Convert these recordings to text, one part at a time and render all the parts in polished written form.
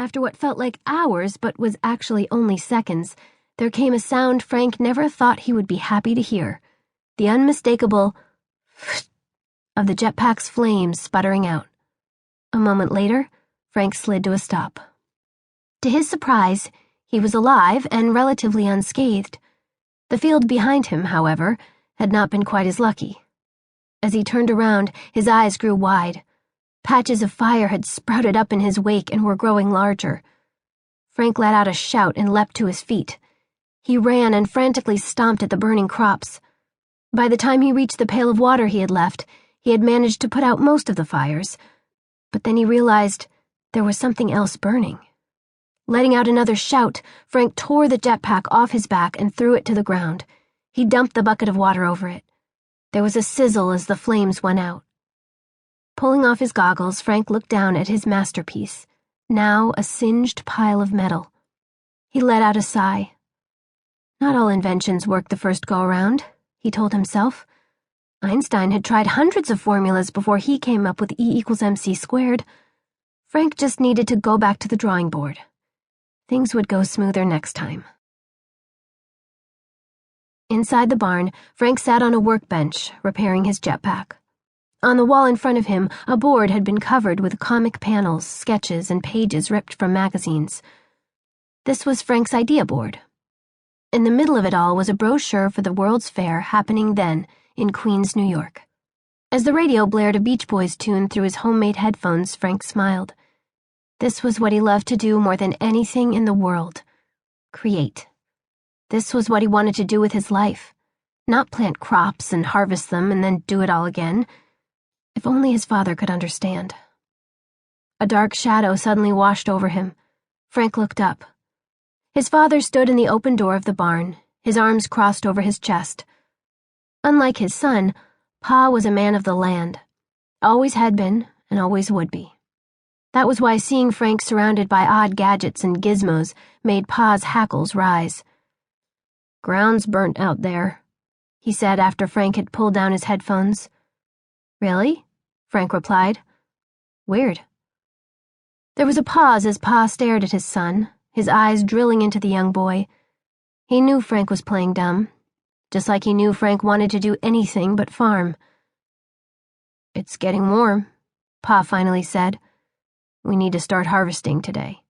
After what felt like hours but was actually only seconds, there came a sound Frank never thought he would be happy to hear, the unmistakable of the jetpack's flames sputtering out. A moment later, Frank slid to a stop. To his surprise, he was alive and relatively unscathed. The field behind him, however, had not been quite as lucky. As he turned around, his eyes grew wide. Patches of fire had sprouted up in his wake and were growing larger. Frank let out a shout and leapt to his feet. He ran and frantically stomped at the burning crops. By the time he reached the pail of water he had left, he had managed to put out most of the fires. But then he realized there was something else burning. Letting out another shout, Frank tore the jetpack off his back and threw it to the ground. He dumped the bucket of water over it. There was a sizzle as the flames went out. Pulling off his goggles, Frank looked down at his masterpiece, now a singed pile of metal. He let out a sigh. Not all inventions work the first go-around, he told himself. Einstein had tried hundreds of formulas before he came up with E=mc². Frank just needed to go back to the drawing board. Things would go smoother next time. Inside the barn, Frank sat on a workbench, repairing his jetpack. On the wall in front of him, a board had been covered with comic panels, sketches, and pages ripped from magazines. This was Frank's idea board. In the middle of it all was a brochure for the World's Fair happening then in Queens, New York. As the radio blared a Beach Boys tune through his homemade headphones, Frank smiled. This was what he loved to do more than anything in the world. Create. This was what he wanted to do with his life. Not plant crops and harvest them and then do it all again. If only his father could understand. A dark shadow suddenly washed over him. Frank looked up. His father stood in the open door of the barn, his arms crossed over his chest. Unlike his son, Pa was a man of the land. Always had been, and always would be. That was why seeing Frank surrounded by odd gadgets and gizmos made Pa's hackles rise. "Ground's burnt out there," he said after Frank had pulled down his headphones. "Really?" Frank replied. "Weird." There was a pause as Pa stared at his son, his eyes drilling into the young boy. He knew Frank was playing dumb, just like he knew Frank wanted to do anything but farm. "It's getting warm," Pa finally said. "We need to start harvesting today."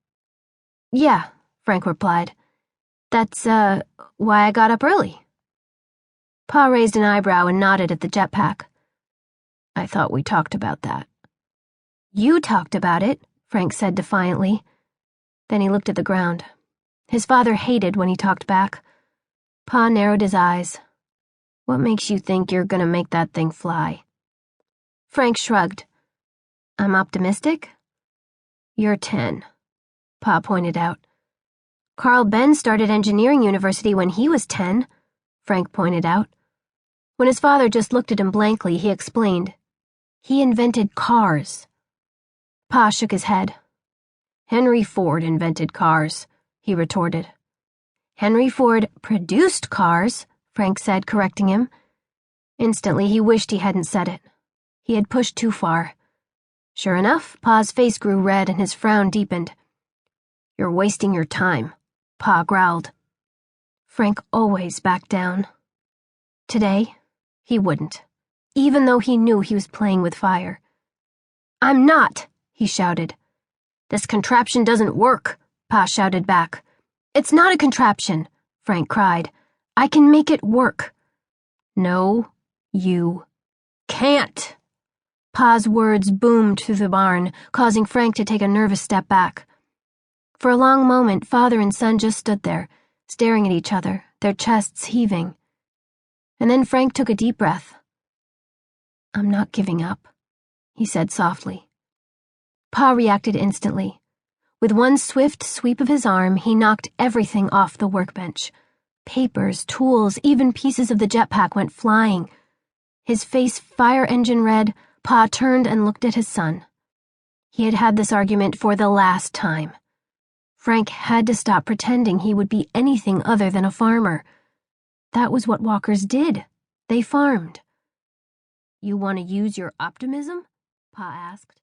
"Yeah," Frank replied. "That's, why I got up early." Pa raised an eyebrow and nodded at the jetpack. "I thought we talked about that." "You talked about it," Frank said defiantly. Then he looked at the ground. His father hated when he talked back. Pa narrowed his eyes. "What makes you think you're gonna make that thing fly?" Frank shrugged. "I'm optimistic?" "You're 10, Pa pointed out. "Carl Benz started engineering university when he was 10, Frank pointed out. When his father just looked at him blankly, he explained. He invented cars. Pa shook his head. "Henry Ford invented cars," he retorted. "Henry Ford produced cars," Frank said, correcting him. Instantly, he wished he hadn't said it. He had pushed too far. Sure enough, Pa's face grew red and his frown deepened. "You're wasting your time," Pa growled. Frank always backed down. Today, he wouldn't, even though he knew he was playing with fire. "I'm not," he shouted. "This contraption doesn't work," Pa shouted back. "It's not a contraption," Frank cried. "I can make it work." "No, you can't." Pa's words boomed through the barn, causing Frank to take a nervous step back. For a long moment, father and son just stood there, staring at each other, their chests heaving. And then Frank took a deep breath. "I'm not giving up," he said softly. Pa reacted instantly. With one swift sweep of his arm, he knocked everything off the workbench. Papers, tools, even pieces of the jetpack went flying. His face fire engine red, Pa turned and looked at his son. He had had this argument for the last time. Frank had to stop pretending he would be anything other than a farmer. That was what walkers did. They farmed. "You want to use your optimism?" Pa asked.